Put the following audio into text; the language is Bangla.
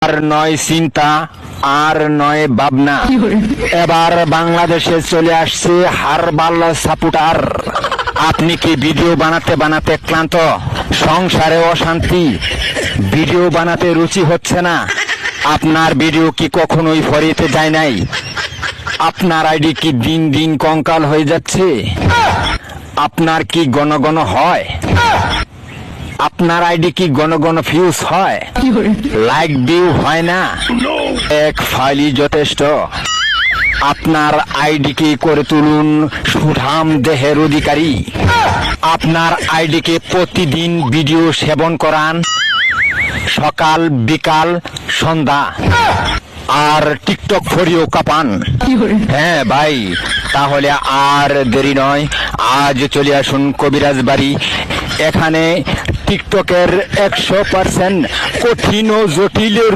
আর নয় চিন্তা, আর নয় ভাবনা, এবার বাংলাদেশে চলে আসছে হারবাল সাপোর্টার। আপনি কি ভিডিও বানাতে বানাতে ক্লান্ত, সংসারে অশান্তি, ভিডিও বানাতে রুচি হচ্ছে না? আপনার ভিডিও কি কখনোই ফরিতে যায় নাই? আপনার আইডি কি দিন দিন কঙ্কাল হয়ে যাচ্ছে? আপনার কি ঘন ঘন হয়? আপনার আইডি কি ঘন ঘন ফিউজ হয়? লাইক ভিউ হয় না? এক ফাইলই যথেষ্ট। আপনার আইডিকে করে তুলুন সুঠাম দেহের অধিকারী। আপনার আইডিকে প্রতিদিন ভিডিও সেবন করান, সকাল বিকাল সন্ধ্যা, আর টিকটক ফরিও কাপান। হ্যাঁ ভাই, তাহলে আর দেরি নয়, আজ চলে আসুন কবিরাজ বাড়ি। এখানে টিকটকের 100% কঠিন ও জটিল রোগ